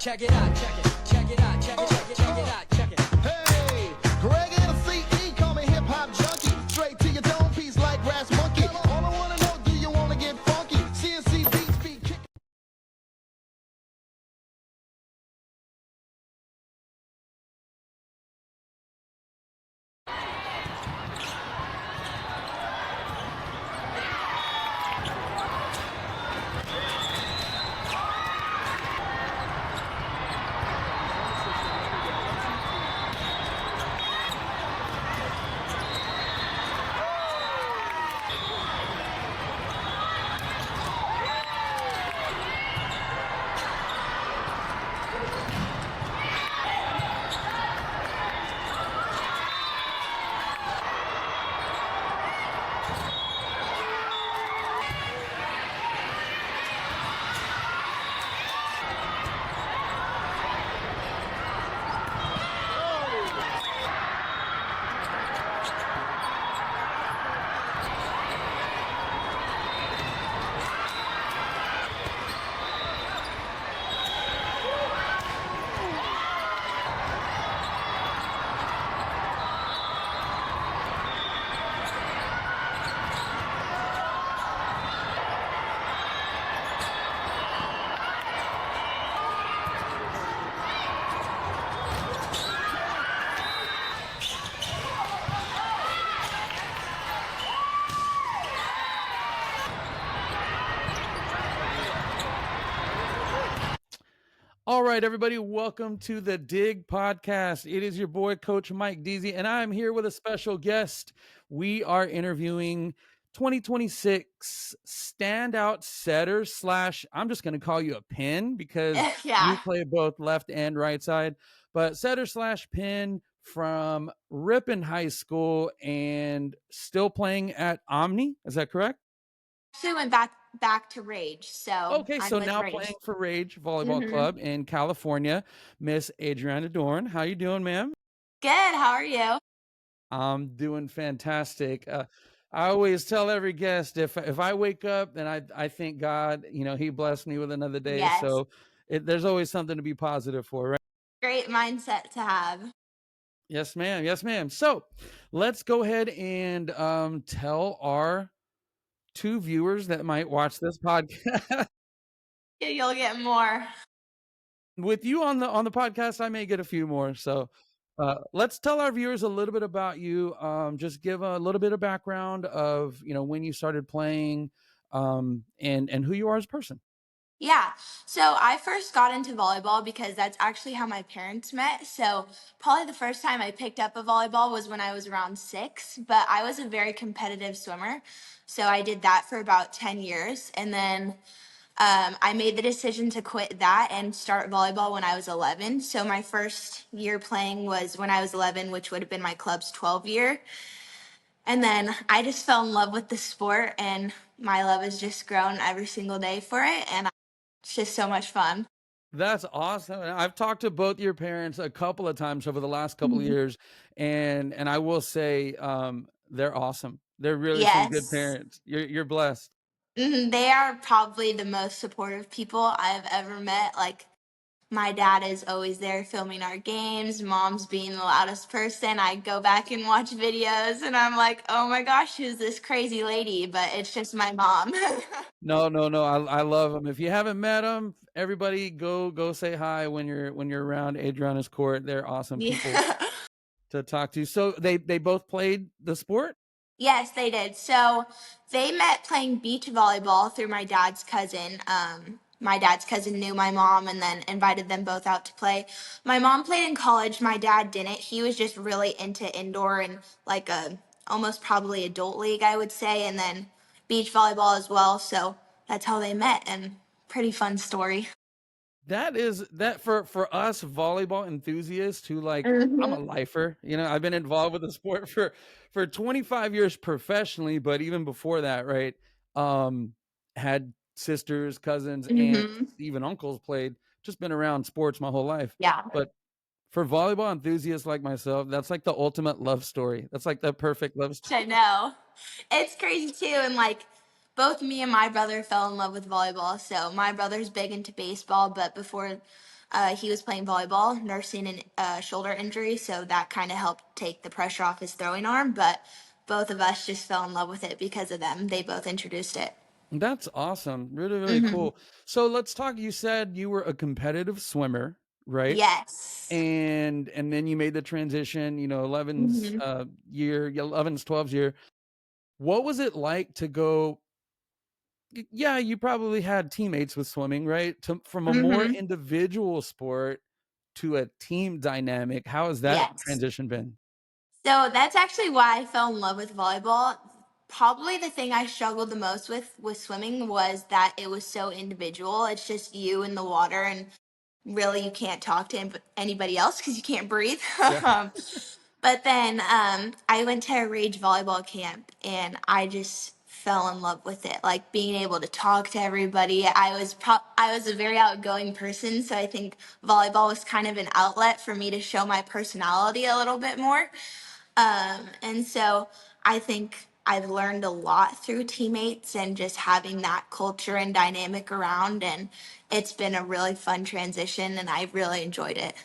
check it out, check it, check it out, check it, check it, check it out, check it. Hey, Greg and the CE call me hip hop junkie. Straight to your dome piece like Brass Monkey. All I wanna know, do you wanna get funky? CNC beats be kicking. All right, everybody, welcome to the Dig Podcast. It is your boy, Coach Mike Deasy, and I'm here with a special guest. We are interviewing 2026 standout setter slash, I'm just going to call you a pin because you play both left and right side, but setter slash pin from Ripon High School and still playing at Omni. Is that correct? Actually went back to Rage. So okay, so now Rage. Playing for Rage Volleyball Club in California. Miss Adriana Dorn, how you doing, ma'am? Good. How are you? I'm doing fantastic. I always tell every guest if I wake up, then I thank God, you know, he blessed me with another day. Yes. So there's always something to be positive for, right? Great mindset to have. Yes, ma'am. Yes, ma'am. So let's go ahead and tell our two viewers that might watch this podcast. You'll get more. With you on the podcast, I may get a few more. So let's tell our viewers a little bit about you. Just give a little bit of background of, you know, when you started playing and who you are as a person. Yeah. So I first got into volleyball because that's actually how my parents met. So probably the first time I picked up a volleyball was when I was around 6, but I was a very competitive swimmer. So I did that for about 10 years. And then I made the decision to quit that and start volleyball when I was 11. So my first year playing was when I was 11, which would have been my club's 12 year. And then I just fell in love with the sport, and my love has just grown every single day for it. And it's just so much fun. That's awesome. I've talked to both your parents a couple of times over the last couple of years, and I will say they're awesome. They're really some good parents. You're blessed. They are probably the most supportive people I've ever met. Like, my dad is always there filming our games. Mom's being the loudest person. I go back and watch videos, and I'm like, oh my gosh, who's this crazy lady? But it's just my mom. No. I love them. If you haven't met them, everybody go say hi when you're around Adriana's court. They're awesome people to talk to. So they both played the sport? Yes, they did. So they met playing beach volleyball through my dad's cousin. My dad's cousin knew my mom and then invited them both out to play. My mom played in college. My dad didn't. He was just really into indoor and like a almost probably adult league, I would say, and then beach volleyball as well. So that's how they met, and pretty fun story. That for us volleyball enthusiasts who like, I'm a lifer, you know, I've been involved with the sport for 25 years professionally, but even before that, right? Had sisters, cousins, aunts, even uncles played, just been around sports my whole life. Yeah. But for volleyball enthusiasts like myself, that's like the ultimate love story. That's like the perfect love story. I know. It's crazy too. And like both me and my brother fell in love with volleyball. So my brother's big into baseball, but before He was playing volleyball, nursing a shoulder injury, so that kind of helped take the pressure off his throwing arm. But both of us just fell in love with it because of them. They both introduced it. That's awesome. Really, really Hmm. cool. So let's talk. You said you were a competitive swimmer, right? Yes. And then you made the transition, 11's Hmm. year, 11's 12's year. What was it like to go? Yeah, you probably had teammates with swimming, right? From a more Hmm. individual sport to a team dynamic. How has that Yes. transition been? So that's actually why I fell in love with volleyball. Probably the thing I struggled the most with swimming was that it was so individual. It's just you in the water, and really you can't talk to anybody else because you can't breathe. Yeah. um, but then I went to a rage volleyball camp, and I just fell in love with it. Like being able to talk to everybody. I was a very outgoing person, so I think volleyball was kind of an outlet for me to show my personality a little bit more. And so I think I've learned a lot through teammates and just having that culture and dynamic around. And it's been a really fun transition, and I really enjoyed it.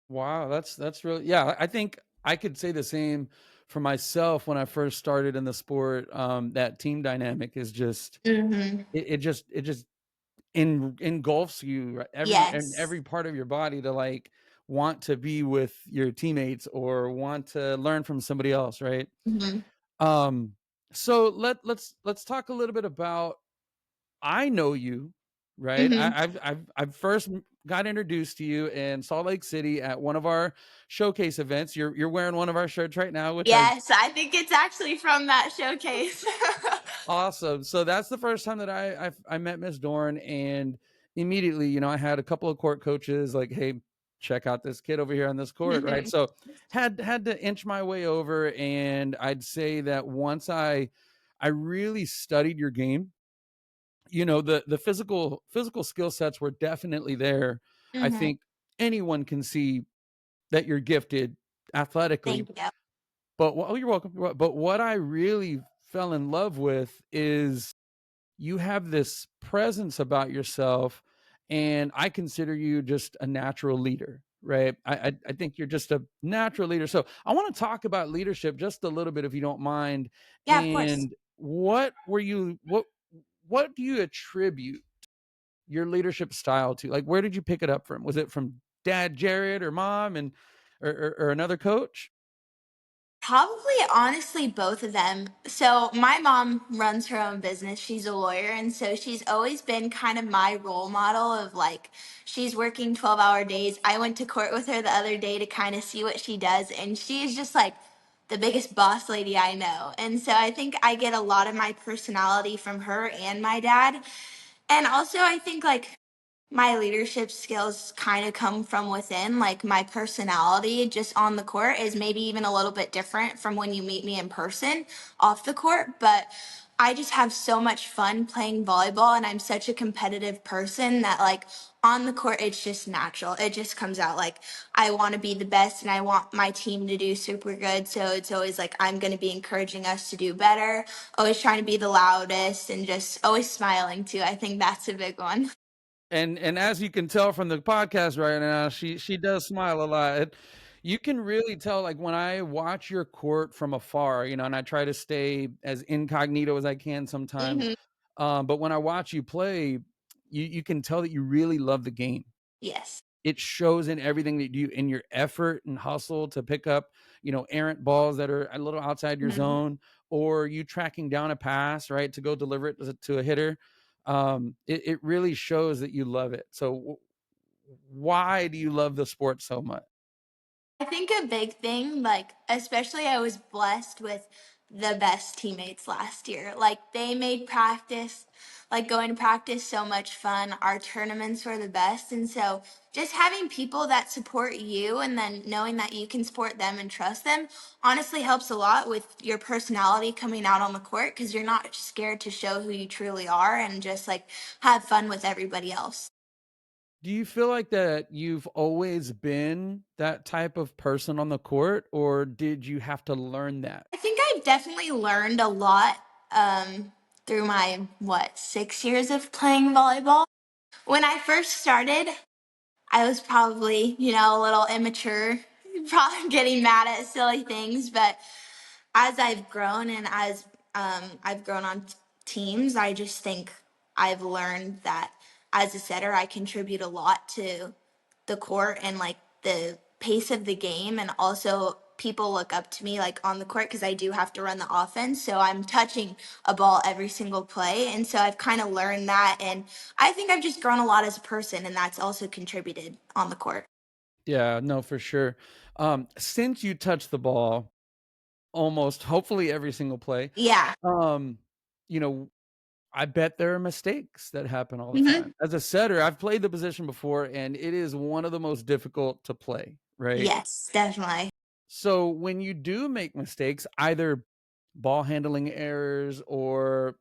Wow, that's really, yeah. I think I could say the same for myself when I first started in the sport. That team dynamic is just Hmm. it just engulfs you, right? Every Yes. part of your body to like want to be with your teammates or want to learn from somebody else, right? Hmm. Um, so let's talk a little bit about, I know you, right? Hmm. I've first got introduced to you in Salt Lake City at one of our showcase events. You're wearing one of our shirts right now, which I Yes, I think it's actually from that showcase. awesome. So that's the first time that I met Miss Dorn, and immediately, I had a couple of court coaches like, hey, check out this kid over here on this court, right? Hmm. So had to inch my way over, and I'd say that once I really studied your game, the physical skill sets were definitely there. I Hmm. think anyone can see that you're gifted athletically, Thank you. but oh, you're welcome. But what I really fell in love with is you have this presence about yourself, and I consider you just a natural leader, right? I think you're just a natural leader. So I want to talk about leadership just a little bit, if you don't mind. Yeah, of course. And what do you attribute your leadership style to? Like, where did you pick it up from? Was it from dad Jared or mom and or another coach? Probably, honestly, both of them. So, my mom runs her own business. She's a lawyer. And so, she's always been kind of my role model of like, she's working 12-hour days. I went to court with her the other day to kind of see what she does. And she's just like the biggest boss lady I know. And so, I think I get a lot of my personality from her and my dad. And also, I think like my leadership skills kind of come from within. Like my personality just on the court is maybe even a little bit different from when you meet me in person off the court. But I just have so much fun playing volleyball, and I'm such a competitive person that, like, on the court, it's just natural. It just comes out. Like, I want to be the best and I want my team to do super good. So it's always like, I'm going to be encouraging us to do better, always trying to be the loudest, and just always smiling too. I think that's a big one. And as you can tell from the podcast right now, she does smile a lot. You can really tell, like when I watch your court from afar, and I try to stay as incognito as I can sometimes. Hmm. But when I watch you play, you can tell that you really love the game. Yes. It shows in everything that you, in your effort and hustle to pick up, errant balls that are a little outside your Mhm. zone, or you tracking down a pass, right, to go deliver it to a hitter. It really shows that you love it. So why do you love the sport so much? I think a big thing, like, especially I was blessed with the best teammates last year. Like, they made practice, like going to practice so much fun. Our tournaments were the best. And so just having people that support you and then knowing that you can support them and trust them honestly helps a lot with your personality coming out on the court because you're not scared to show who you truly are and just like have fun with everybody else. Do you feel like that you've always been that type of person on the court, or did you have to learn that? I think I've definitely learned a lot through my, what, 6 years of playing volleyball. When I first started, I was probably, a little immature, probably getting mad at silly things. But as I've grown and as I've grown on teams, I just think I've learned that as a setter, I contribute a lot to the court and like the pace of the game. And also, people look up to me like on the court because I do have to run the offense. So I'm touching a ball every single play. And so I've kind of learned that. And I think I've just grown a lot as a person, and that's also contributed on the court. Yeah, no, for sure. Since you touch the ball almost hopefully every single play, Yeah. um, you know, I bet there are mistakes that happen all the Hmm. time. As a setter, I've played the position before and it is one of the most difficult to play, right? Yes, definitely. So when you do make mistakes, either ball handling errors or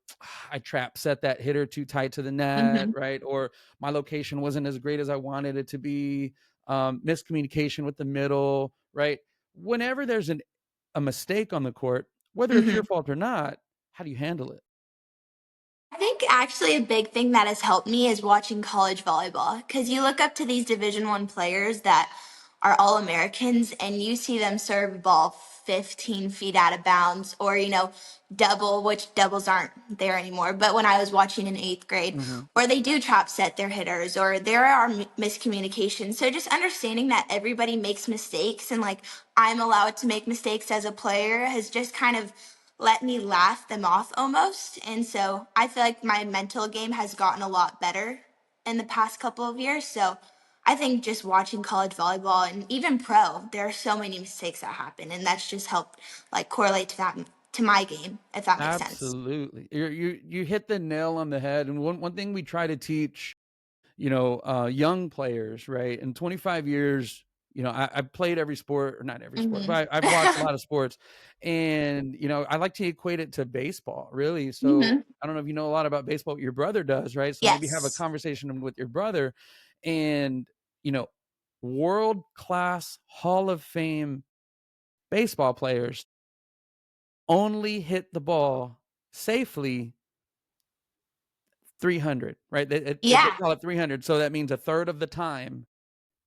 I trap set that hitter too tight to the net, Hmm. right? Or my location wasn't as great as I wanted it to be, miscommunication with the middle, right? Whenever there's a mistake on the court, whether it's your Hmm. fault or not, how do you handle it? I think actually a big thing that has helped me is watching college volleyball, because you look up to these Division 1 players that are all Americans and you see them serve a ball 15 feet out of bounds, or double, which doubles aren't there anymore, but when I was watching in 8th grade, Mhm. or they do trap set their hitters, or there are miscommunications. So just understanding that everybody makes mistakes, and like I'm allowed to make mistakes as a player, has just kind of let me laugh them off almost. And so I feel like my mental game has gotten a lot better in the past couple of years. So I think just watching college volleyball and even pro, there are so many mistakes that happen, and that's just helped like correlate to that, to my game, if that makes sense. Absolutely. You hit the nail on the head. And one thing we try to teach, young players, right? In 25 years, I've played every sport, or not every sport, Hmm. but I've watched a lot of sports. And, I like to equate it to baseball, really. So Hmm. I don't know if you know a lot about baseball, what your brother does, right? So maybe have a Yes. conversation with your brother and, you know, world class Hall of Fame baseball players only hit the ball safely 300, right? They Yeah. call it 300. So that means a third of the time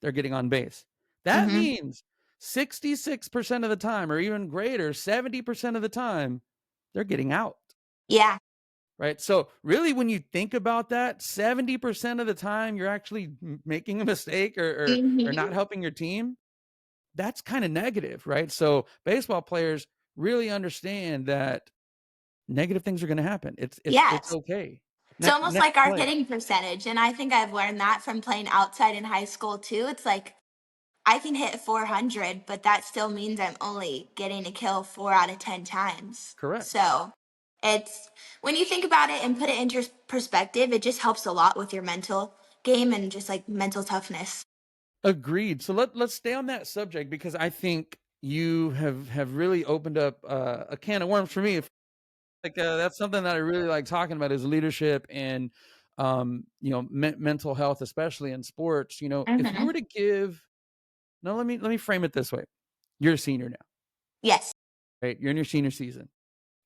they're getting on base. That Hmm. means 66% of the time, or even greater, 70% of the time, they're getting out, Yeah. right? So really, when you think about that, 70% of the time you're actually making a mistake or Hmm. not helping your team. That's kind of negative, right? So baseball players really understand that negative things are going to happen. It's Yes. okay. It's almost Next like our play. hitting percentage. And I think I've learned that from playing outside in high school too. It's like I can hit 400, but that still means I'm only getting a kill 4 out of 10 times. Correct. So it's when you think about it and put it into perspective, it just helps a lot with your mental game and just like mental toughness. Agreed. So let's stay on that subject because I think you have really opened up a can of worms for me. Like that's something that I really like talking about is leadership and mental health, especially in sports. If you Hmm. were to give, no, let me frame it this way. You're a senior now, Yes. right? You're in your senior season.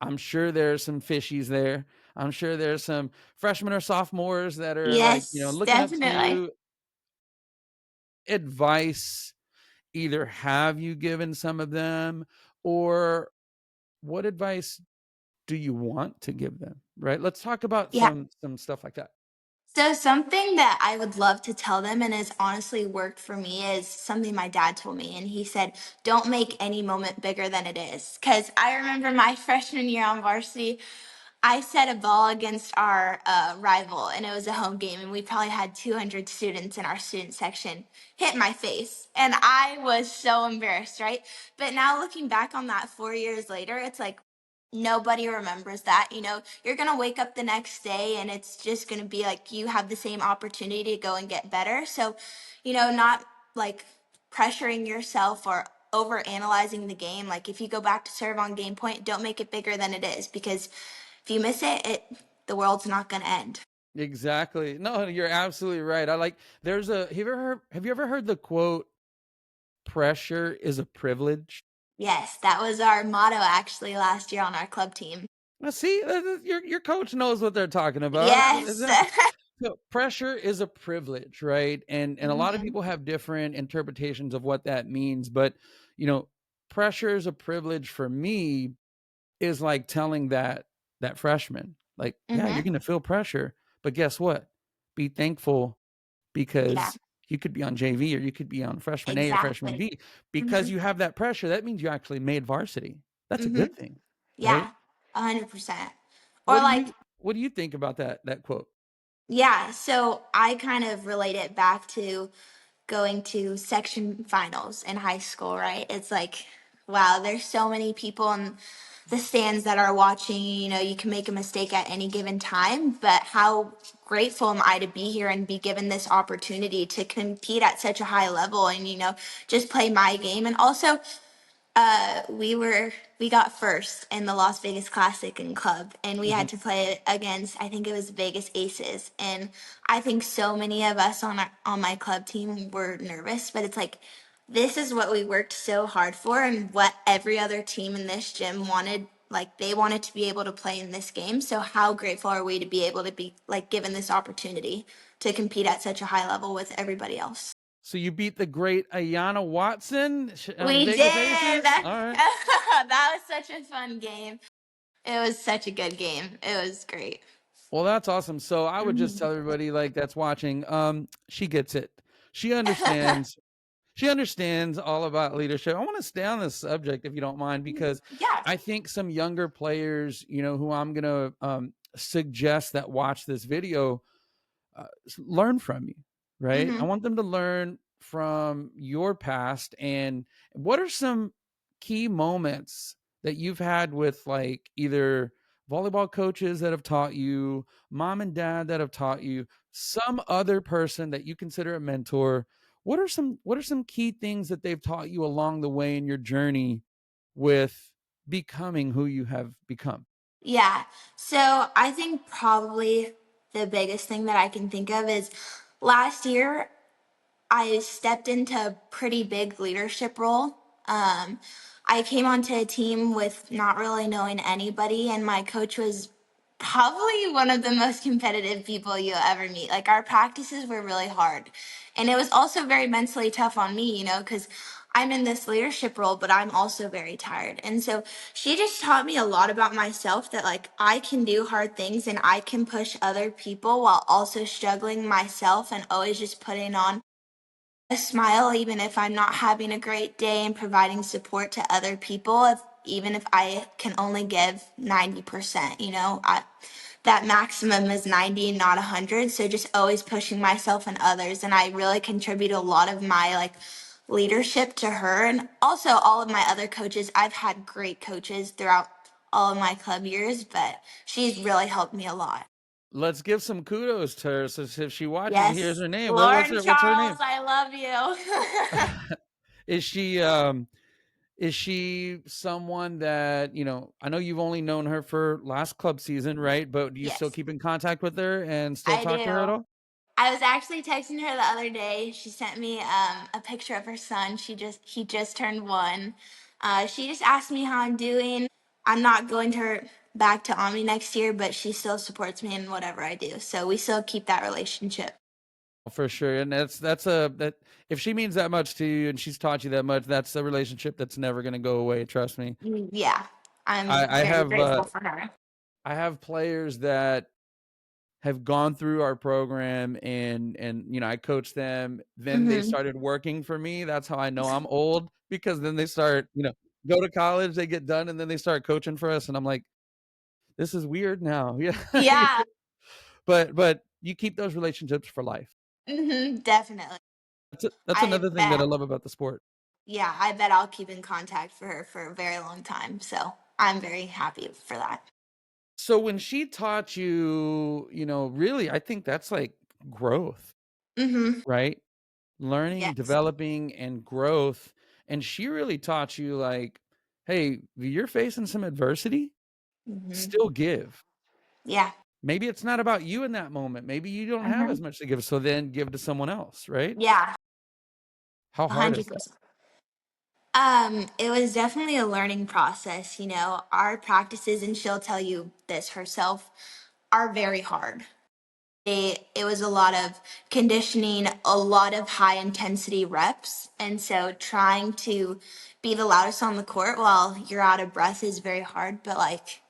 I'm sure there's some fishies there. I'm sure there's some freshmen or sophomores that are like, Yes, looking up to definitely. you. Advice either have you given some of them, or what advice do you want to give them, right? Let's talk about Yeah. some stuff like that. So something that I would love to tell them and has honestly worked for me is something my dad told me, and he said, "Don't make any moment bigger than it is." Because I remember my freshman year on varsity, I set a ball against our rival, and it was a home game, and we probably had 200 students in our student section, hit my face, and I was so embarrassed, right? But now looking back on that 4 years later, it's like nobody remembers that. You're gonna wake up the next day, and it's just gonna be like you have the same opportunity to go and get better. So, not like pressuring yourself or over analyzing the game. Like if you go back to serve on game point, don't make it bigger than it is, because if you miss it, the world's not going to end. Exactly. No, you're absolutely right. I like there's a have you ever heard the quote, pressure is a privilege? Yes, that was our motto actually last year on our club team. Now see, your coach knows what they're talking about. Yes. So pressure is a privilege, right? And a lot of Mhm. people have different interpretations of what that means, but you know, pressure is a privilege for me is like telling that freshman, like, yeah, you're Mhm. going to feel pressure, but guess what? Be thankful Yeah, because you could be on JV or you could be on freshman A or freshman exactly. B because Mhm. you have that pressure. That means you actually made varsity. That's a Mhm. good thing, right? Yeah, 100%. Or What do like, you think about that quote? yeah, so I kind of relate it back to going to section finals in high school, right? It's like, wow, there's so many people in the stands that are watching. You can make a mistake at any given time, but how grateful am I to be here and be given this opportunity to compete at such a high level and, just play my game. And also, we got first in the Las Vegas Classic and Club, and we Mhm. had to play against, I think it was Vegas Aces. And I think so many of us on my club team were nervous, but it's like this is what we worked so hard for, and what every other team in this gym wanted. Like they wanted to be able to play in this game. So how grateful are we to be able to be like given this opportunity to compete at such a high level with everybody else? So you beat the great Ayana Watson on the We Vegas did. Aces. All right. That was such a fun game. It was such a good game. It was great. Well, that's awesome. So I would just Mhm. tell everybody like that's watching, she gets it. She understands. She understands all about leadership. I want to stay on this subject if you don't mind, because Yeah. I think some younger players, who I'm gonna suggest that watch this video, learn from you, right? I Hmm. want them to learn from your past. And what are some key moments that you've had with like either volleyball coaches that have taught you, mom and dad that have taught you, some other person that you consider a mentor? What are some key things that they've taught you along the way in your journey with becoming who you have become? Yeah. So I think probably the biggest thing that I can think of is last year I stepped into a pretty big leadership role. Um, I came onto a team with not really knowing anybody, and my coach was probably one of the most competitive people you'll ever meet. Like, our practices were really hard. And it was also very mentally tough on me, because I'm in this leadership role, but I'm also very tired. And so she just taught me a lot about myself, that like I can do hard things and I can push other people while also struggling myself and always just putting on a smile even if I'm not having a great day, and providing support to other people even if I can only give 90%. That maximum is 90 and not 100, so just always pushing myself and others. And I really contribute a lot of my like leadership to her, and also all of my other coaches. I've had great coaches throughout all of my club years, but she's really helped me a lot. Let's give some kudos to her. So if she watches, here's Yes, her name. What's Lauren her name? Charles, I love you. Is she is she someone that, I know you've only known her for last club season, right? But do you still Yes, keep in contact with her and still I talk to her at do. all? I was actually texting her the other day. She sent me a picture of her son. He just turned 1. She just asked me how I'm doing. I'm not going to her back to Omni next year, but she still supports me in whatever I do. So we still keep that relationship. For sure. And that if she means that much to you and she's taught you that much, that's a relationship that's never going to go away. Trust me. Yeah, I'm I very have grateful for her. I have players that have gone through our program and I coached them, then they Hmm. started working for me. That's how I know I'm old, because then they start, go to college, they get done, and then they start coaching for us, and I'm like, this is weird now. Yeah. Yeah, But you keep those relationships for life. definitely. That's I another thing that bet. I love about the sport. Yeah, I bet I'll keep in contact for her for a very long time. So I'm very happy for that. So when she taught you, really, I think that's like growth, Hmm. right? Learning, Yes. developing, and growth. And she really taught you like, hey, you're facing some adversity, Hmm. still give. Yeah. Maybe it's not about you in that moment. Maybe you don't have Hmm. as much to give. So then give to someone else, right? Yeah. How hard is that? 100%. It was definitely a learning process. Our practices, and she'll tell you this herself, are very hard. It was a lot of conditioning, a lot of high intensity reps. And so trying to be the loudest on the court while you're out of breath is very hard. But like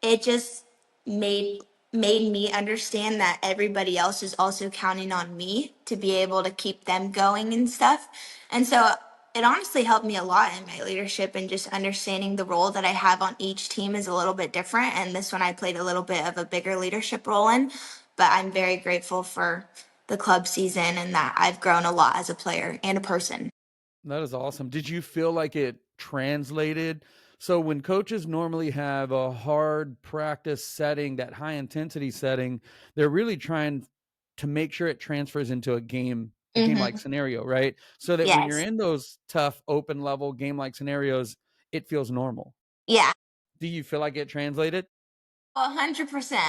it just made made me understand that everybody else is also counting on me to be able to keep them going and stuff. And so it honestly helped me a lot in my leadership and just understanding the role that I have on each team is a little bit different. And this one I played a little bit of a bigger leadership role in, but I'm very grateful for the club season and that I've grown a lot as a player and a person. That is awesome. Did you feel like it translated? So when coaches normally have a hard practice setting, that high intensity setting, they're really trying to make sure it transfers into a game like Hmm. scenario, right? So that when you're Yes. in those tough open level game like scenarios, it feels normal. Yeah. Do you feel like it translated? 100%.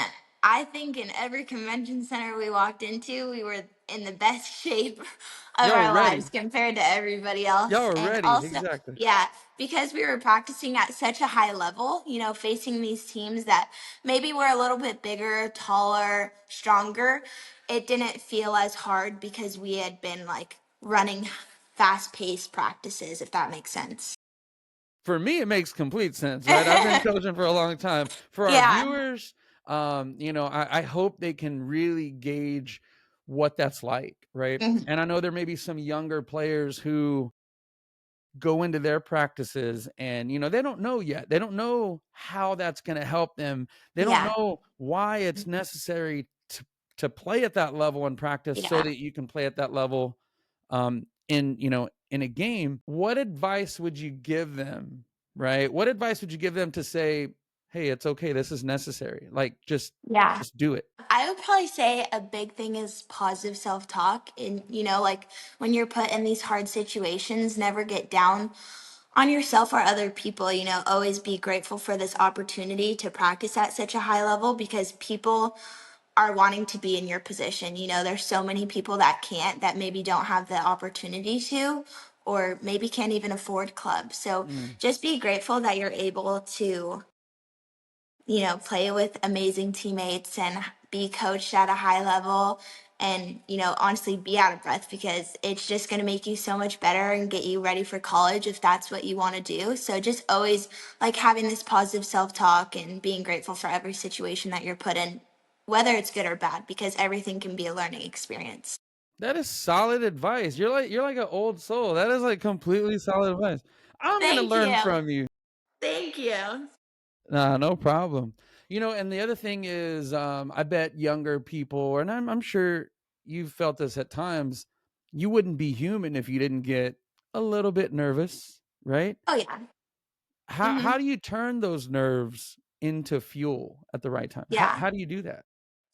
I think in every convention center we walked into, we were in the best shape of Y'all were our lives ready. compared to everybody Y'all else. were And ready. also, Exactly. yeah, because we were practicing at such a high level, facing these teams that maybe were a little bit bigger, taller, stronger, it didn't feel as hard because we had been like running fast paced practices, if that makes sense. For me, it makes complete sense, right? I've been coaching for a long time. For our Yeah. viewers, I hope they can really gauge what that's like, right? Mhm. And I know there may be some younger players who go into their practices and they don't know yet. They don't know how that's going to help them. They don't Yeah. know why it's necessary to play at that level in practice so Yeah. that you can play at that level in a game. What advice would you give them, right? What advice would you give them to say, hey, it's okay, this is necessary, like Yeah. just do it? I would probably say a big thing is positive self talk. And, like when you're put in these hard situations, never get down on yourself or other people. Always be grateful for this opportunity to practice at such a high level because people are wanting to be in your position. There's so many people that can't, that maybe don't have the opportunity to, or maybe can't even afford clubs. So Mm. just be grateful that you're able to play with amazing teammates and be coached at a high level and, honestly be out of breath because it's just going to make you so much better and get you ready for college if that's what you want to do. So just always like having this positive self-talk and being grateful for every situation that you're put in, whether it's good or bad, because everything can be a learning experience. That is solid advice. You're like an old soul. That is like completely solid advice. I'm gonna Thank learn you. from you. Thank you. Nah, no problem. And the other thing is, I bet younger people, and I'm sure you've felt this at times, you wouldn't be human if you didn't get a little bit nervous, right? Oh yeah. How Hmm. do you turn those nerves into fuel at the right time? How Yeah. how do you do that?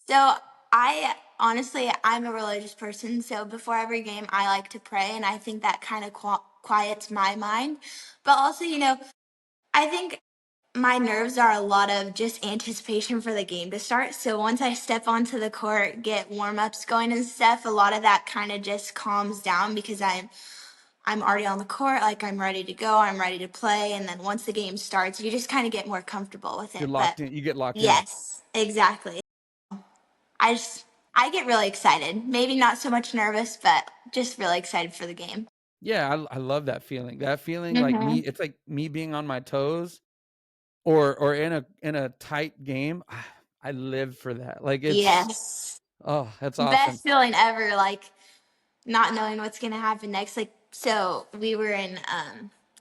So I honestly, I'm a religious person. So before every game, I like to pray, and I think that kind of quiets my mind. But also, I think my nerves are a lot of just anticipation for the game to start. So once I step onto the court, get warm ups going and stuff, a lot of that kind of just calms down because I'm already on the court, like I'm ready to go, I'm ready to play, and then once the game starts, you just kind of get more comfortable with You're it. But locked in. You get locked in. yes, exactly. I just I get really excited. Maybe not so much nervous, but just really excited for the game. Yeah, I love that feeling. That feeling, like me, Hmm. it's like me being on my toes, or in a tight game. I live for that. Like it's Yes. oh, that's awesome. Best feeling ever, like not knowing what's gonna happen next. Like so we were in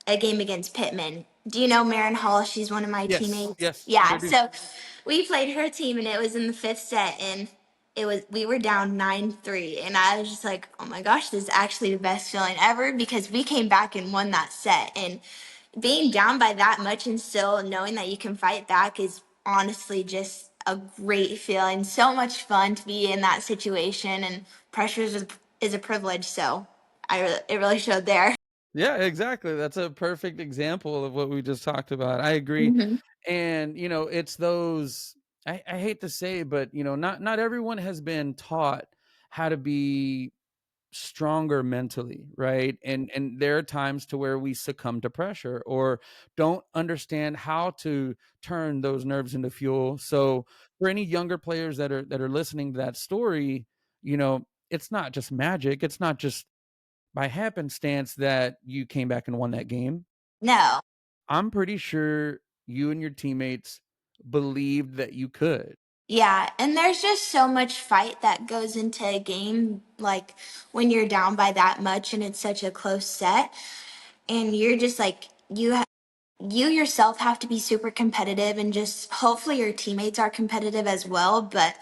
a game against Pittman. Do you know Marin Hall? She's one of my Yes, teammates. yes, Yeah. sure do. So we played her team and it was in the fifth set and we were down 9-3 and I was just like, oh my gosh, this is actually the best feeling ever because we came back and won that set. And being down by that much and still knowing that you can fight back is honestly just a great feeling. So much fun to be in that situation, and pressure is a privilege. So it really showed there. Yeah, exactly. That's a perfect example of what we just talked about. I agree. Hmm. And it's those, I hate to say, but not everyone has been taught how to be stronger mentally, right? And there are times to where we succumb to pressure or don't understand how to turn those nerves into fuel. So for any younger players that are listening to that story, it's not just magic. It's not just by happenstance that you came back and won that game. No. I'm pretty sure you and your teammates believed that you could. Yeah, and there's just so much fight that goes into a game, like when you're down by that much and it's such a close set, and you're just like you yourself have to be super competitive, and just hopefully your teammates are competitive as well. But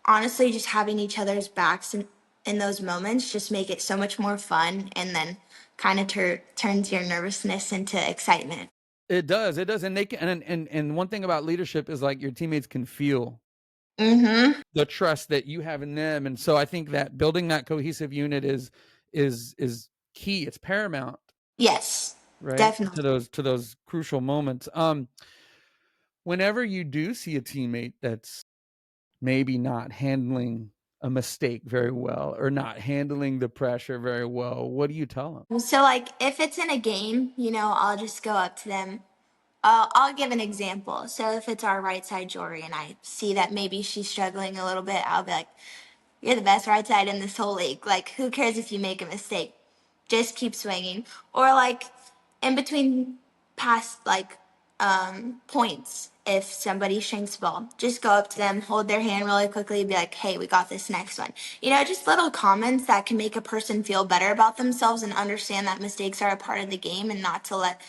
honestly, just having each other's backs in those moments just make it so much more fun, and then kind of turns your nervousness into excitement. It does, and they can, and one thing about leadership is like your teammates can feel Mm-hmm. the trust that you have in them, and so I think that building that cohesive unit is key. It's paramount, Yes, right, definitely. to those crucial moments. Whenever you do see a teammate that's maybe not handling a mistake very well or not handling the pressure very well, what do you tell them? So, like, if it's in a game, I'll just go up to them. I'll give an example. So, if it's our right side Jory and I see that maybe she's struggling a little bit, I'll be like, "You're the best right side in this whole league. Like, who cares if you make a mistake? Just keep swinging." Or, like, in between past, like, points, if somebody shanks the ball, just go up to them, hold their hand really quickly, and be like, "Hey, we got this next one." Just little comments that can make a person feel better about themselves and understand that mistakes are a part of the game and not to let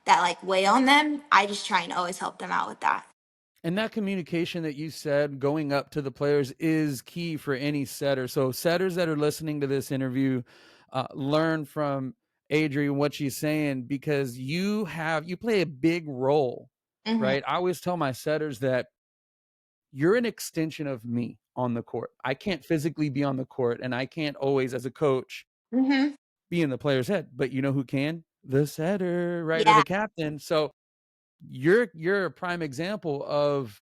that like weigh on them. I just try and always help them out with that. And that communication that you said going up to the players is key for any setter. So setters that are listening to this interview, learn from Adrian what she's saying, because you play a big role, Mm-hmm. right? I always tell my setters that you're an extension of me on the court. I can't physically be on the court, and I can't always, as a coach, Mm-hmm. be in the player's head. But you know who can? The setter, right? Or Yeah. the captain. So you're a prime example of,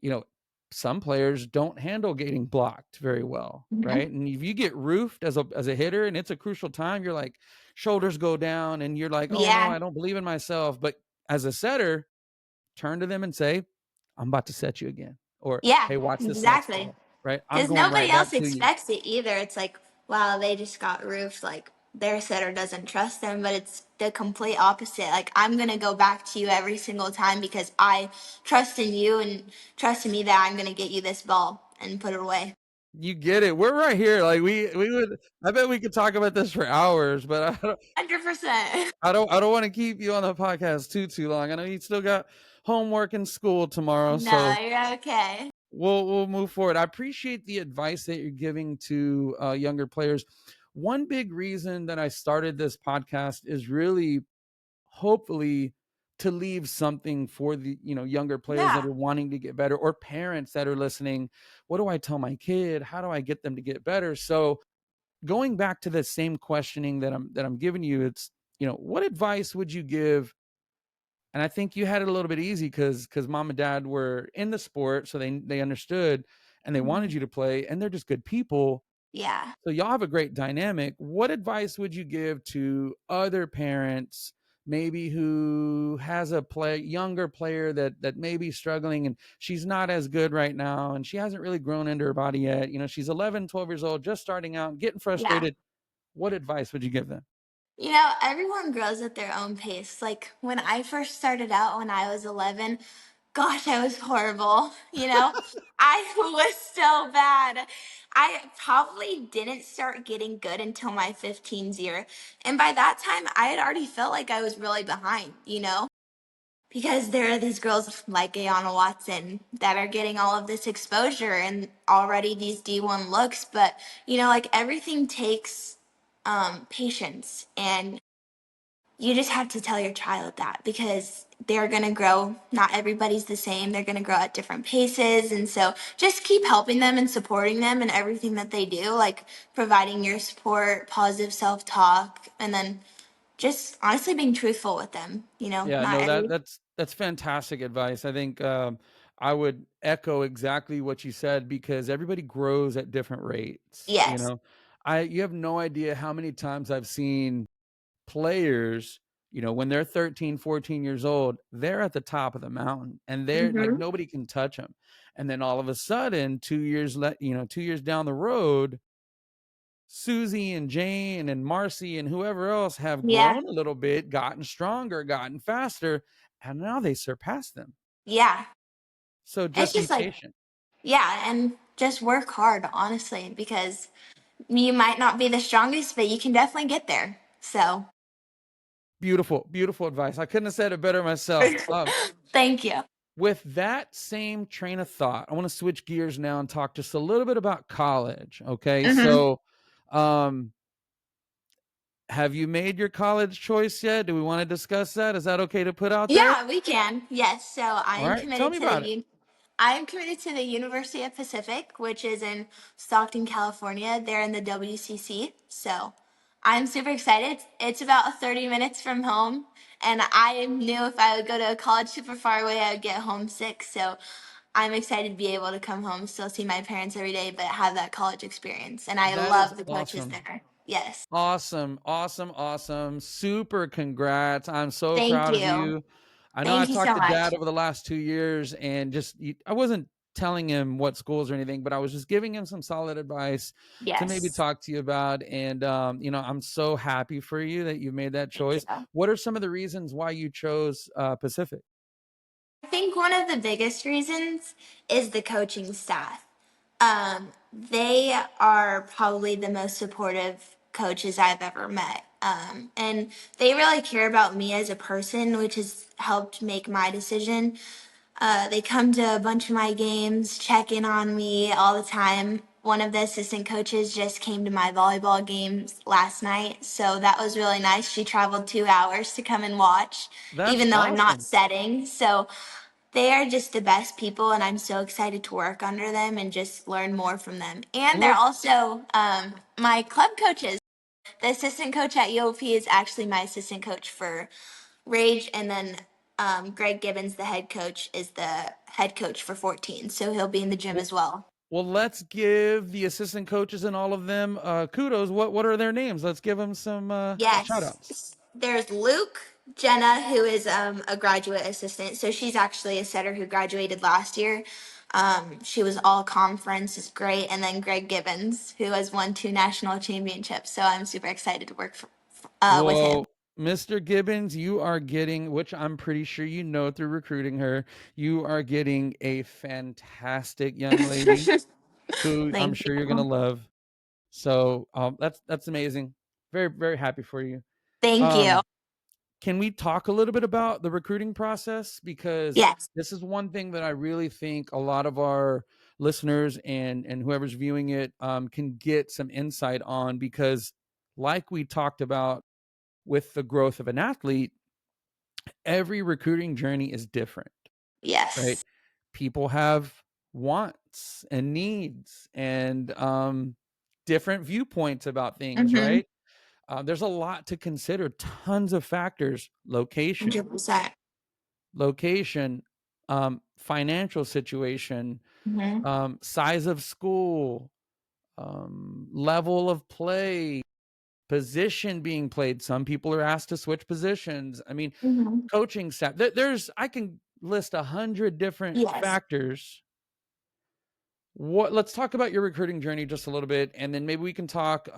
you know, some players don't handle getting blocked very well, Mm-hmm. right? And if you get roofed as a hitter and it's a crucial time, you're like, shoulders go down and you're like, oh no, Yeah. I don't believe in myself. But as a setter, turn to them and say, I'm about to set you again. Or, Yeah. hey, watch this next Exactly. ball, right? I'm Because going nobody right else back to you. expects it either. It's like, wow, they just got roofed. Like their setter doesn't trust them, but it's the complete opposite. Like I'm gonna go back to you every single time because I trust in you and trust in me that I'm gonna get you this ball and put it away. You get it. We're right here. Like we would, I bet we could talk about this for hours, but 100%. I don't want to keep you on the podcast too long. I know you still got homework and school tomorrow, No, so you're okay. we'll move forward. I appreciate the advice that you're giving to younger players. One big reason that I started this podcast is really, hopefully, to leave something for the younger players that Yeah. are wanting to get better, or parents that are listening. What do I tell my kid? How do I get them to get better? So going back to the same questioning that I'm giving you, it's, what advice would you give? And I think you had it a little bit easy because mom and dad were in the sport, so they understood and they wanted Mhm. you to play, and they're just good people. Yeah. So y'all have a great dynamic. What advice would you give to other parents, maybe who has a younger player that may be struggling and she's not as good right now and she hasn't really grown into her body yet? She's 11, 12 years old, just starting out, getting Yeah. frustrated. What advice would you give them? Everyone grows at their own pace. Like when I first started out when I was 11, gosh, I was horrible. I was so bad. I probably didn't start getting good until my 15s year. And by that time, I had already felt like I was really behind. Because there are these girls like Ayana Watson that are getting all of this exposure and already these D1 looks. But, like everything takes patience. And you just have to tell your child that because they're going to grow. Not everybody's the same. They're going to grow at different paces. And so just keep helping them and supporting them in everything that they do, like providing your support, positive self talk, and then just honestly being truthful with them. Yeah, Not no, every. that's fantastic advice. I think I would echo exactly what you said, because everybody grows at different rates. Yes. you have no idea how many times I've seen players, when they're 13, 14 years old, they're at the top of the mountain and they're like, Mm-hmm. nobody can touch them. And then all of a sudden, 2 years down the road, Susie and Jane and Marcy and whoever else have Yeah. grown a little bit, gotten stronger, gotten faster, and now they surpass them. Yeah. So It's just be just like, patient. yeah, and just work hard, honestly, because you might not be the strongest, but you can definitely get there. So, Beautiful, beautiful advice. I couldn't have said it better myself. thank you. With that same train of thought, I want to switch gears now and talk just a little bit about college. Okay. Mm-hmm. So, um, have you made your college choice yet? Do we want to discuss that? Is that okay to put out there? Yeah, we can. Yes. So I All am right. Tell committed me to the about it. I am committed to the University of Pacific, which is in Stockton, California. They're in the WCC. So I'm super excited. It's about 30 minutes from home. And I knew if I would go to a college super far away, I would get homesick. So I'm excited to be able to come home, still see my parents every day, but have that college experience. And I That is love the coaches awesome. there. Yes. Awesome, awesome, awesome. Super congrats. I'm so Thank proud of you. you. I know I Thank you talked so to much. dad over the last 2 years and I wasn't telling him what schools or anything, but I was just giving him some solid advice to maybe Yes. talk to you about. And, I'm so happy for you that you made that Thank choice. you. What are some of the reasons why you chose Pacific? I think one of the biggest reasons is the coaching staff. They are probably the most supportive coaches I've ever met. And they really care about me as a person, which has helped make my decision. They come to a bunch of my games, check in on me all the time. One of the assistant coaches just came to my volleyball games last night, so that was really nice. She traveled 2 hours to come and watch, That's even though I'm not awesome. setting. So they are just the best people, and I'm so excited to work under them and just learn more from them. And Well, they're also my club coaches. The assistant coach at UOP is actually my assistant coach for Rage, and then Greg Gibbons, the head coach, is the head coach for 14. So he'll be in the gym well, as well. well, let's give the assistant coaches and all of them kudos. What are their names? Let's give them some shout outs. Yes. There's Luke, Jenna, who is a graduate assistant. So she's actually a setter who graduated last year. She was all conference, is great. And then Greg Gibbons, who has won 2 national championships. So I'm super excited to work with him. Well, Mr. Gibbons, you are getting, which I'm pretty sure you know through recruiting her, you are getting a fantastic young lady who I'm Thank sure you're gonna you. love. So that's amazing. Very, very happy for you. Thank you. Um, can we talk a little bit about the recruiting process? Because Yes. this is one thing that I really think a lot of our listeners and whoever's viewing it can get some insight on, because like we talked about with the growth of an athlete, every recruiting journey is different, right? Yes. People have wants and needs and different viewpoints about things, Mm-hmm. right? There's a lot to consider, tons of factors: location, 100%. location, financial situation, Mm-hmm. size of school, level of play, position being played. Some people are asked to switch positions. I mean, Mm-hmm. coaching staff. I can list 100 different Yes. factors. Let's talk about your recruiting journey just a little bit, and then maybe we can talk,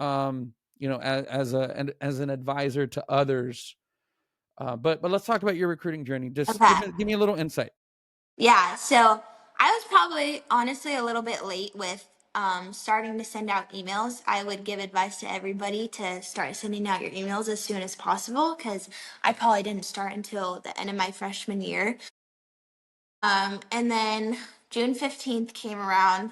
as an advisor to others. But let's talk about your recruiting journey. Just Okay. give me a little insight. Yeah, so I was probably honestly a little bit late with starting to send out emails. I would give advice to everybody to start sending out your emails as soon as possible because I probably didn't start until the end of my freshman year. And then June 15th came around.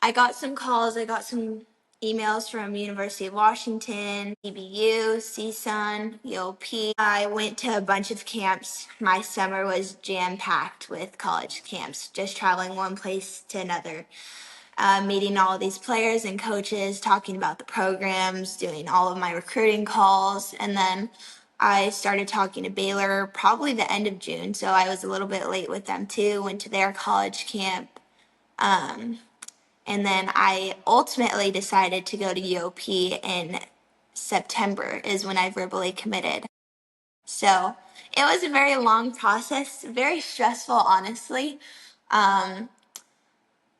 I got some calls, I got some emails from University of Washington, EBU, CSUN, EOP. I went to a bunch of camps. My summer was jam-packed with college camps, just traveling one place to another, meeting all of these players and coaches, talking about the programs, doing all of my recruiting calls, and then I started talking to Baylor probably the end of June, so I was a little bit late with them too. Went to their college camp, And then I ultimately decided to go to UOP in September is when I verbally committed. So it was a very long process, very stressful, honestly. Um,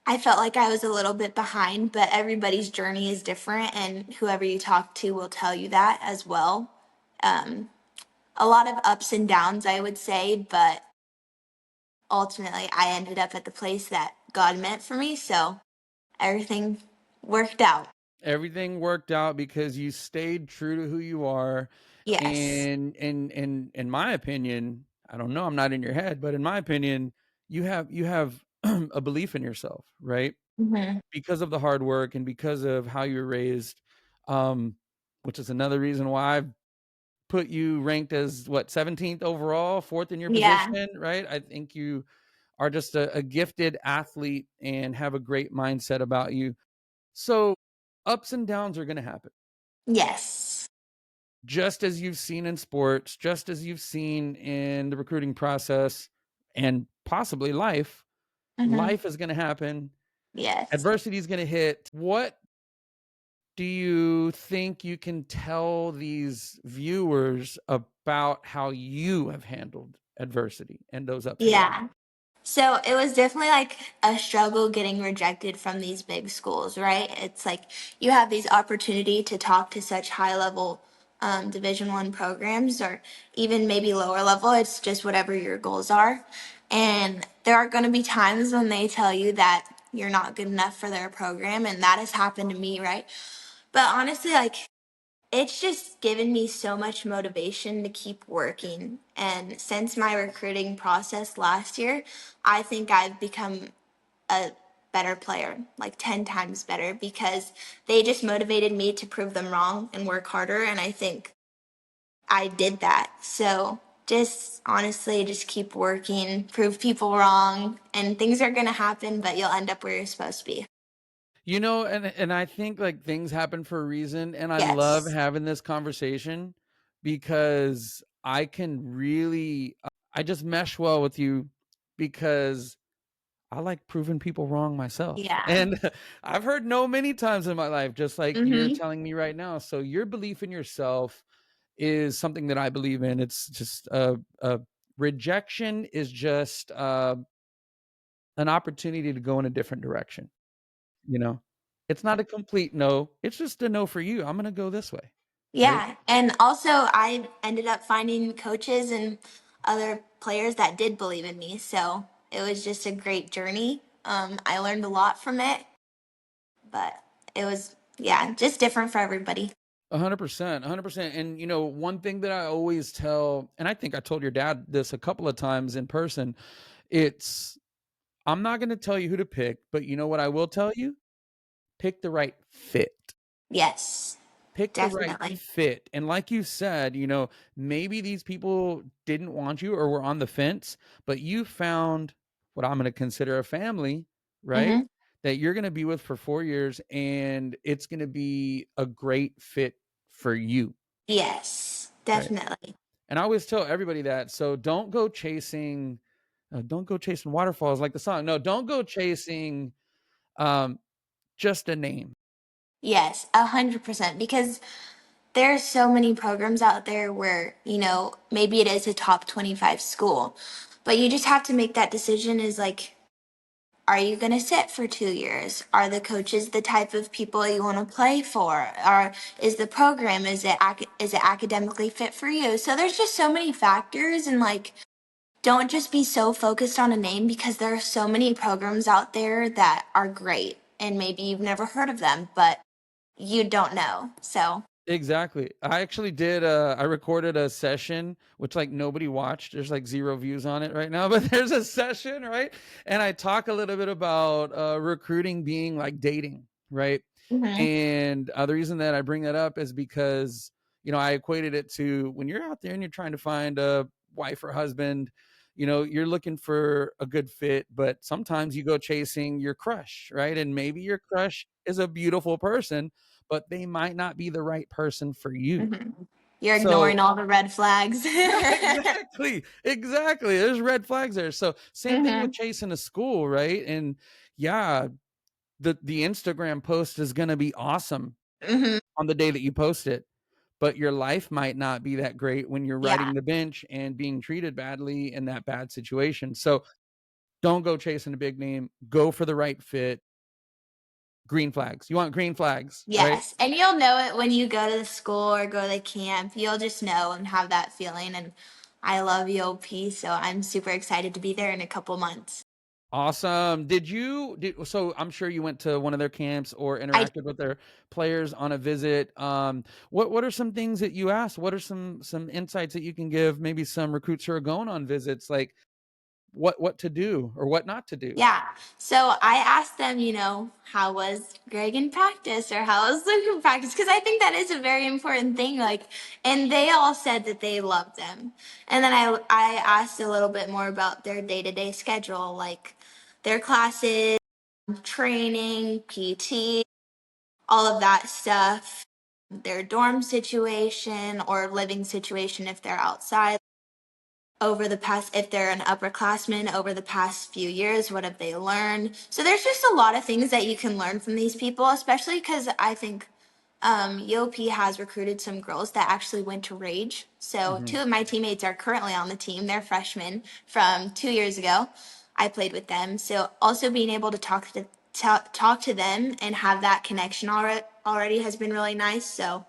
I felt like I was a little bit behind, but everybody's journey is different, and whoever you talk to will tell you that as well. Um, a lot of ups and downs, I would say, but ultimately I ended up at the place that God meant for me, so everything worked out. Everything worked out because you stayed true to who you are. Yes. And in my opinion, I don't know, I'm not in your head, but in my opinion, you have a belief in yourself, right? Hmm. Because of the hard work and because of how you were raised, um, which is another reason why I've put you ranked as what, 17th overall, fourth in your Yeah. position, right? I think you are just a gifted athlete and have a great mindset about you. So ups and downs are going to happen, Yes. just as you've seen in sports, just as you've seen in the recruiting process, and possibly life. Hmm. Life is going to happen. Yes. Adversity is going to hit. What do you think you can tell these viewers about how you have handled adversity and those ups and downs? Yeah. So it was definitely like a struggle getting rejected from these big schools, right? It's like you have these opportunity to talk to such high level Division 1 programs, or even maybe lower level. It's just whatever your goals are, and there are going to be times when they tell you that you're not good enough for their program, and that has happened to me, right? But honestly, like it's just given me so much motivation to keep working. And since my recruiting process last year, I think I've become a better player, like 10 times better, because they just motivated me to prove them wrong and work harder. And I think I did that. So just honestly, just keep working, prove people wrong, and things are going to happen, but you'll end up where you're supposed to be. And I think like things happen for a reason, and I love Yes. having this conversation because I can really I just mesh well with you because I like proving people wrong myself. Yeah. And I've heard no many times in my life, just like you're Mm-hmm. telling me right now. So your belief in yourself is something that I believe in. It's just rejection is just an opportunity to go in a different direction. You know, it's not a complete no. It's just a no for you. I'm gonna go this way, right? Yeah, and also I ended up finding coaches and other players that did believe in me. So it was just a great journey. I learned a lot from it, but it was, yeah, just different for everybody. 100%, 100%. And one thing that I always tell, and I think I told your dad this a couple of times in person, it's I'm not gonna tell you who to pick, but you know what I will tell you? Pick the right fit. Yes, Pick the right definitely. fit. And like you said, maybe these people didn't want you or were on the fence, but you found what I'm going to consider a family, right? Hmm. That you're going to be with for 4 years, and it's going to be a great fit for you, Yes, right? definitely. And I always tell everybody that. So don't go chasing waterfalls like the song. No, don't go chasing um, just a name. Yes, 100%. Because there are so many programs out there where, maybe it is a top 25 school, but you just have to make that decision is like, are you going to sit for 2 years? Are the coaches the type of people you want to play for? Or is the program, is it academically fit for you? So there's just so many factors, and like don't just be so focused on a name, because there are so many programs out there that are great and maybe you've never heard of them, but you don't know. So, Exactly. I actually did I recorded a session which like nobody watched. There's like 0 views on it right now, but there's a session, right? And I talk a little bit about recruiting being like dating, right? mhm, And the reason that I bring that up is because, I equated it to when you're out there and you're trying to find a wife or husband, you're looking for a good fit, but sometimes you go chasing your crush, right? And maybe your crush is a beautiful person, but they might not be the right person for you. mhm. You're So ignoring all the red flags. exactly, exactly. There's red flags there. So same thing with Mhm. chasing a school, right? And yeah, the Instagram post is going to be awesome Hmm. on the day that you post it, but your life might not be that great when you're Yeah. riding the bench and being treated badly in that bad situation. So don't go chasing a big name. Go for the right fit. Green flags. You want green flags, right? Yes. And you'll know it when you go to the school or go to the camp. You'll just know and have that feeling. And I love UOP, so I'm super excited to be there in a couple months. Awesome. So I'm sure you went to one of their camps or I interacted with their players on a visit. What are some things that you asked? What are some insights that you can give maybe some recruits who are going on visits, like what to do or what not to do? Yeah. So I asked them, how was Greg in practice or how was Luke in practice? Because I think that is a very important thing. And they all said that they loved them. And then I asked a little bit more about their day to day schedule, like their classes, training, PT, all of that stuff, their dorm situation or living situation if they're outside over the past, if they're an upperclassman over the past few years, what have they learned? So there's just a lot of things that you can learn from these people, especially because I think UOP has recruited some girls that actually went to Rage. So Mhm. two of my teammates are currently on the team. They're freshmen from 2 years ago. I played with them. So also being able to talk to them and have that connection already has been really nice. So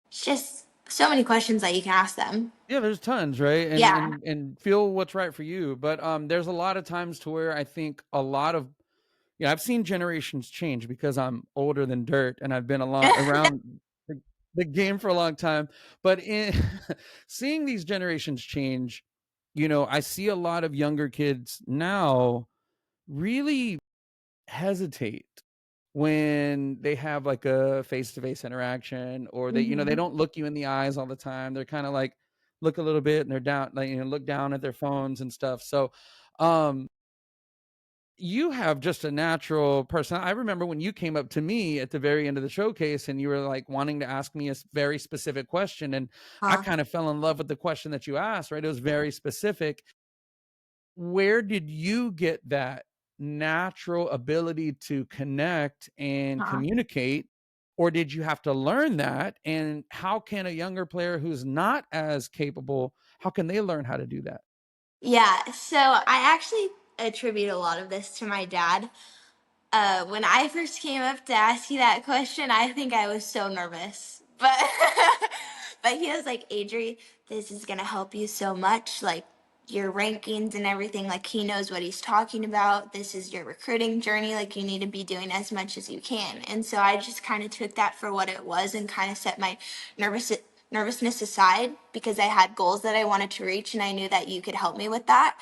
it's just so many questions that you can ask them. Yeah, there's tons, right? And Yeah. and feel what's right for you. But there's a lot of times to where I think a lot of I've seen generations change because I'm older than dirt and I've been around the game for a long time. But in seeing these generations change, I see a lot of younger kids now really hesitate when they have like a face-to-face interaction, or they Mhm. don't look you in the eyes all the time. They're kind of like look a little bit and they're down, like, look down at their phones and stuff. So um you have just a natural person. I remember when you came up to me at the very end of the showcase and you were like wanting to ask me a very specific question, and I Huh. kind of fell in love with the question that you asked, right? It was very specific. Where did you get that natural ability to connect and Huh. communicate? Or did you have to learn that? And how can a younger player who's not as capable, how can they learn how to do that? Yeah, so I actually attribute a lot of this to my dad. When I first came up to ask you that question, I think I was so nervous. But but he was like, Adri, this is gonna help you so much. Like your rankings and everything, like he knows what he's talking about. This is your recruiting journey. Like you need to be doing as much as you can. And so I just kind of took that for what it was and kind of set my nervous nervousness aside because I had goals that I wanted to reach and I knew that you could help me with that.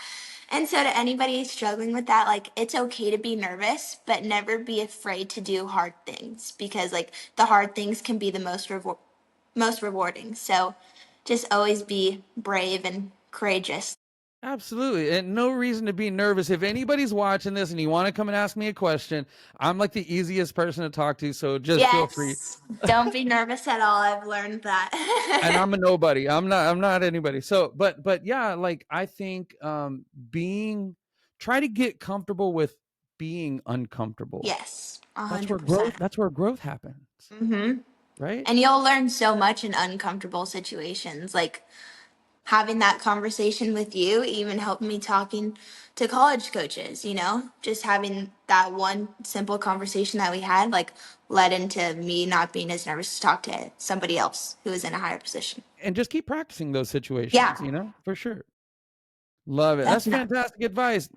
And so, to anybody struggling with that, like, it's okay to be nervous, but never be afraid to do hard things because, like, the hard things can be the most rewarding. So, just always be brave and courageous. Absolutely. And no reason to be nervous. If anybody's watching this and you want to come and ask me a question, I'm like the easiest person to talk to. So just feel free. Yes, don't be nervous at all. I've learned And that. I'm a nobody. I'm not anybody. So but yeah, like I think being try to get comfortable with being uncomfortable. Yes, 100%. That's where growth happens, Mm-hmm. right? And you'll learn so much in uncomfortable situations. Like, having that conversation with you even helped me talking to college coaches, just having that one simple conversation that we had, like, led into me not being as nervous to talk to somebody else who is in a higher position. And just keep practicing those Yeah, situations, for sure. Love it. That's definitely. fantastic advice.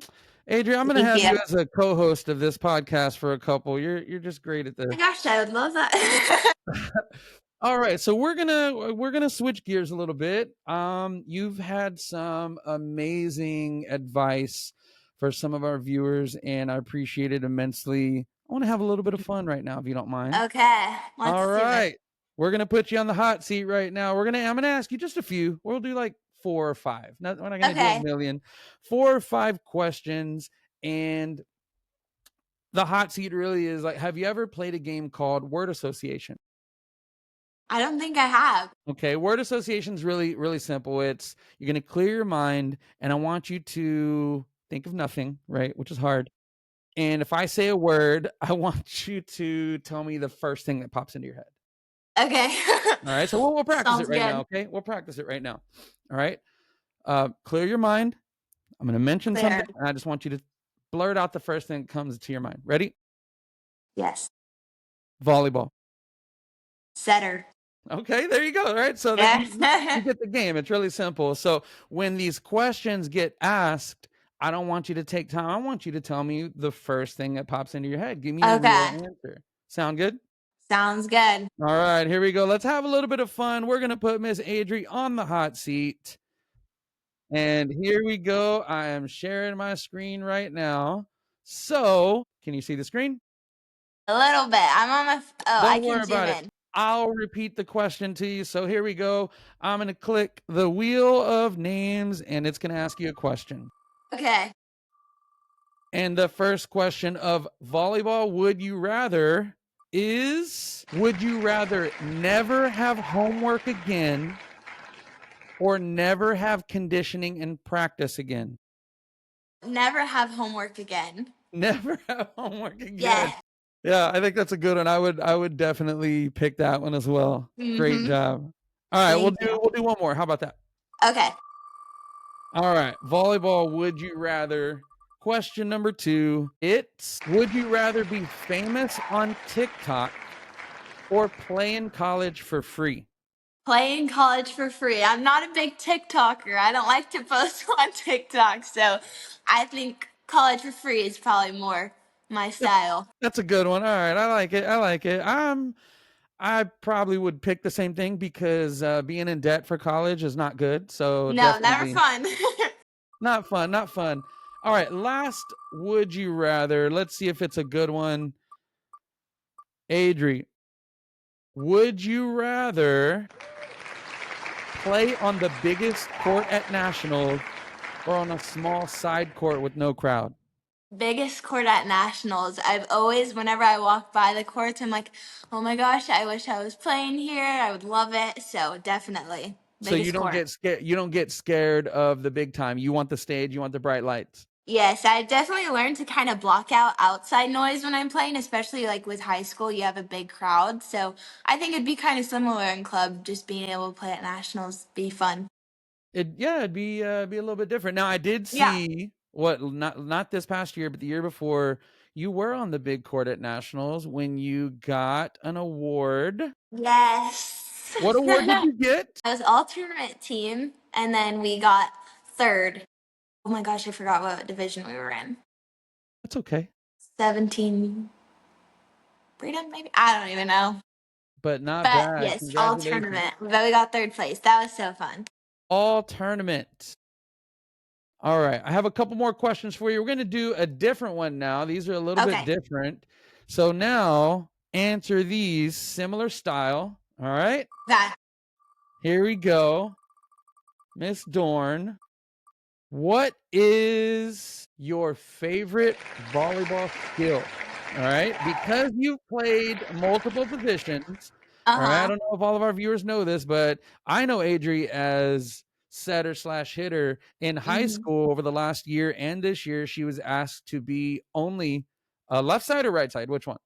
Adrian, I'm going to Thank have you. you as a co-host of this podcast for a couple. You're just great at Oh this. my gosh, I would love that. All right, so we're gonna switch gears a little bit. You've had some amazing advice for some of our viewers, and I appreciate it immensely. I want to have a little bit of fun right now, if you don't mind. Okay, All let's do it. right, we're gonna put you on the hot seat right now. I'm gonna ask you just a few. We'll do like 4 or 5. We're not gonna do a Okay. million. 4 or 5 questions, and the hot seat really is like, have you ever played a game called word association? I don't think I have. Okay, word association is really, really simple. It's you're going to clear your mind, and I want you to think of nothing, right? Which is hard. And if I say a word, I want you to tell me the first thing that pops into your head. Okay. All right. So we'll practice Sounds it right good. now. Okay. We'll practice it right now. All right. Clear your mind. I'm going to mention Clear. something, and I just want you to blurt out the first thing that comes to your mind. Ready? Yes. Volleyball. Setter. Okay, there you go. All right. So that you Yeah. get the game. It's really simple. So when these questions get asked, I don't want you to take time. I want you to tell me the first thing that pops into your head. Give me a real Okay. answer. Sound good? Sounds good. All right, here we go. Let's have a little bit of fun. We're going to put Miss Adri on the hot seat. And here we go. I am sharing my screen right now. So, can you see the screen? A little bit. I'm on my. I Don't worry can zoom about it. in. I'll repeat the question to you. So here we go. I'm going to click the wheel of names and it's going to ask you a question. Okay. And the first question of volleyball, would you rather, is would you rather never have homework again or never have conditioning and practice again? Never have homework again. Never have homework again. Yeah. Yeah, I think that's a good one. I would definitely pick that one as well. Great Mhm. job. All right, Thank you. we'll do one more. How about that? Okay. All right, volleyball, would you rather? Question number 2. It's would you rather be famous on TikTok or play in college for free? Play in college for free. I'm not a big TikToker. I don't like to post on TikTok, so I think college for free is probably more my style. That's a good one. All right, I like it. I like it. I probably would pick the same thing because being in debt for college is not good. So No, never definitely fun. not fun. Not fun. All right, last would you rather? Let's see if it's a good one. Adri, would you rather play on the biggest court at Nationals or on a small side court with no crowd? Biggest court at Nationals. I've always, whenever I walk by the courts, I'm like, oh my gosh, I wish I was playing here. I would love it. So definitely So you biggest don't court. get scared. You don't get scared of the big time. You want the stage. You want the bright lights. Yes, I definitely learned to kind of block out outside noise when I'm playing, especially like with high school, you have a big crowd. So I think it'd be kind of similar in club, just being able to play at nationals, be fun. It'd be a little bit different. Now I did Yeah. see not this past year, but the year before, you were on the big court at Nationals when you got an award. Yes. What award did you get? I was all tournament team, and then we got third. Oh my gosh, I forgot what division we were in. That's okay. 17 freedom, maybe? I don't even know. But not But bad. yes, all Congratulations. tournament. But we got third place. That was so fun. All tournament. All right. I have a couple more questions for you. We're going to do a different one now. These are a little bit Okay. different. So now answer these similar style. All right. That. Here we go. Miss Dorn, what is your favorite volleyball skill? All right. Because you've played multiple positions. All right. I don't know if all of our viewers know this, but I know Adri as setter / hitter. In high school over the last year and this year, she was asked to be only left side or right side. Which one?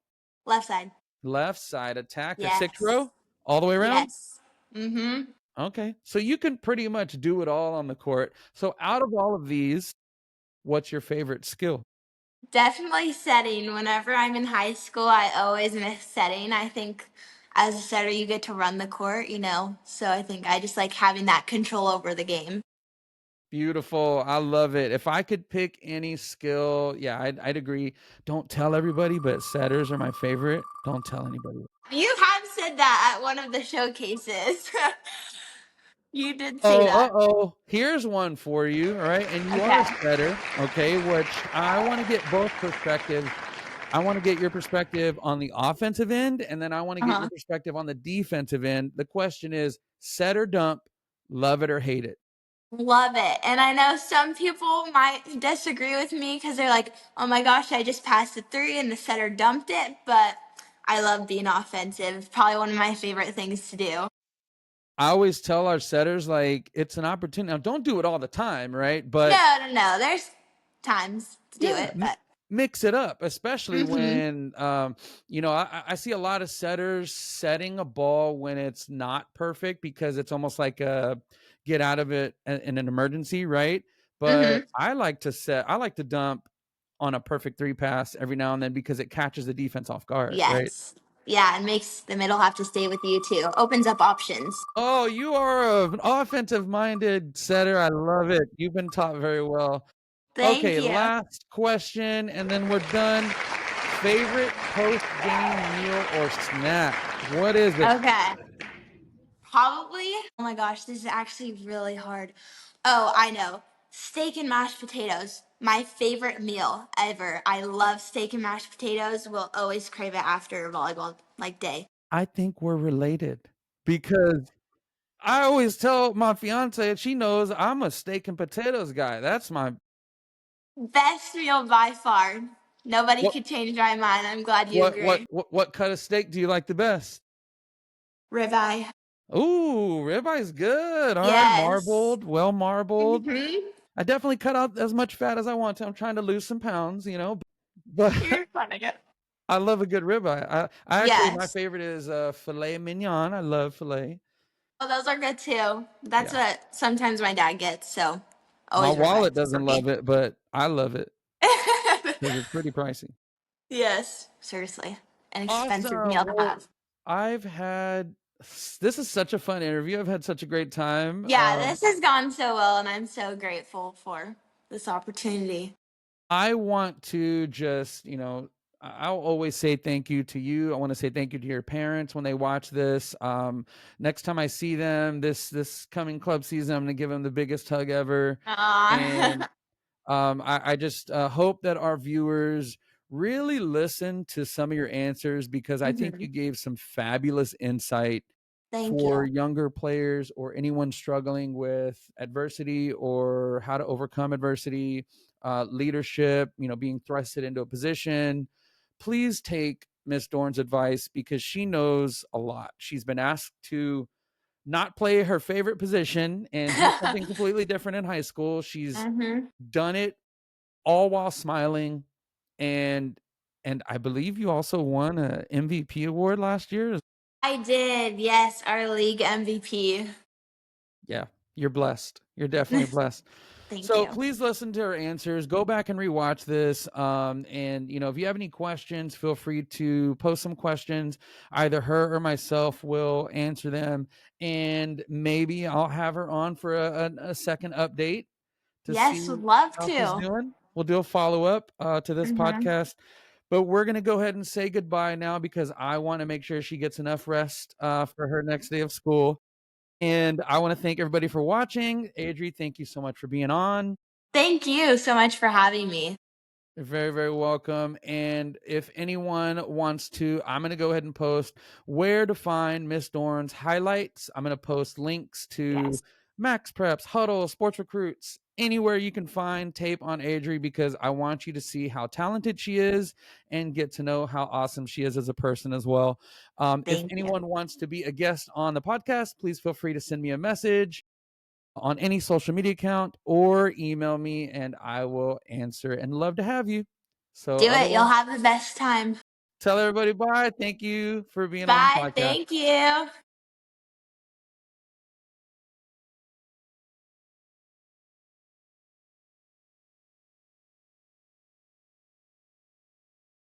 Left side. Left side attack. Yes. A 6th row all the way around. Yes. Mm-hmm. Okay. So you can pretty much do it all on the court. So out of all of these, what's your favorite skill? Definitely setting. Whenever I'm in high school, I always miss setting. I think as a setter, you get to run the court, you know. So I think I just like having that control over the game. Beautiful. I love it. If I could pick any skill, yeah, I'd agree. Don't tell everybody, but setters are my favorite. Don't tell anybody. You have said that at one of the showcases. You did say that. Here's one for you. All right. And you are Okay. a setter. Okay. Which I want to get both perspectives. I want to get your perspective on the offensive end, and then I want to get your perspective on the defensive end. The question is set or dump, love it or hate it. Love it. And I know some people might disagree with me because they're like, oh my gosh, I just passed a 3 and the setter dumped it. But I love being offensive. It's probably one of my favorite things to do. I always tell our setters, like, it's an opportunity. Now, don't do it all the time, right? But No. There's times to do it. But mix it up, especially Mm-hmm. when I see a lot of setters setting a ball when it's not perfect because it's almost like a get out of it in an emergency, right? But Mm-hmm. I like to dump on a perfect three pass every now and then because it catches the defense off guard, right? Yes. Yeah, it makes the middle have to stay with you too. Opens up options. Oh, you are an offensive minded setter. I love it. You've been taught very well. Thank Okay, you. last question, and then we're done. Favorite post-game meal or snack? What is it? Okay. Probably. Oh my gosh, this is actually really hard. Oh, I know. Steak and mashed potatoes. My favorite meal ever. I love steak and mashed potatoes. Will always crave it after a volleyball like day. I think we're related because I always tell my fiance, and she knows I'm a steak and potatoes guy. That's my Best meal by far. Nobody what could change my mind. I'm glad you agree. what cut of steak do you like the best? Ribeye. Ooh, ribeye's good. All right, Yes. marbled, well marbled. Mm-hmm. I definitely cut out as much fat as I want to. I'm trying to lose some pounds, but You're fun again. I love a good ribeye. I actually my Yes. favorite is filet mignon. I love filet. Oh, those are good too. That's Yeah. what sometimes my dad gets. So My always wallet ribeyes for doesn't me. love it, but I love it because it's pretty pricey. Yes, seriously. An expensive Awesome. meal to Well, have. I've had this is such a fun interview. I've had such a great time. Yeah, this has gone so well, and I'm so grateful for this opportunity. I want to just, I'll always say thank you to you. I want to say thank you to your parents when they watch this. Next time I see them this coming club season, I'm going to give them the biggest hug ever. And Aw. I just hope that our viewers really listen to some of your answers because I think you Mhm. gave some fabulous insight Thank for you. younger players or anyone struggling with adversity or how to overcome adversity, leadership, being thrusted into a position. Please take Miss Dorn's advice because she knows a lot. She's been asked to not play her favorite position and do something completely different in high school. She's Hmm. done it all while smiling, and I believe you also won a MVP award last year. I did. Yes, our league MVP. Yeah, you're blessed. You're definitely blessed. Thank So you. please listen to her answers. Go back and rewatch this. And if you have any questions, feel free to post some questions. Either her or myself will answer them, and maybe I'll have her on for a second update to Yes, see would love how she's to. doing. We'll do a follow up to this Hmm. podcast. But we're going to go ahead and say goodbye now because I want to make sure she gets enough rest for her next day of school. And I want to thank everybody for watching. Adri, thank you so much for being on. Thank you so much for having me. You're very, very welcome. And if anyone wants to, I'm going to go ahead and post where to find Miss Dorn's highlights. I'm going to post links to Yes. Max Preps, Huddle, Sports Recruits, anywhere you can find tape on Adri because I want you to see how talented she is and get to know how awesome she is as a person as well. If Thank you. anyone wants to be a guest on the podcast, please feel free to send me a message on any social media account or email me and I will answer and love to have you. So Do it. You'll otherwise, have the best time. tell everybody bye. Thank you for being on the Bye. podcast. Thank you.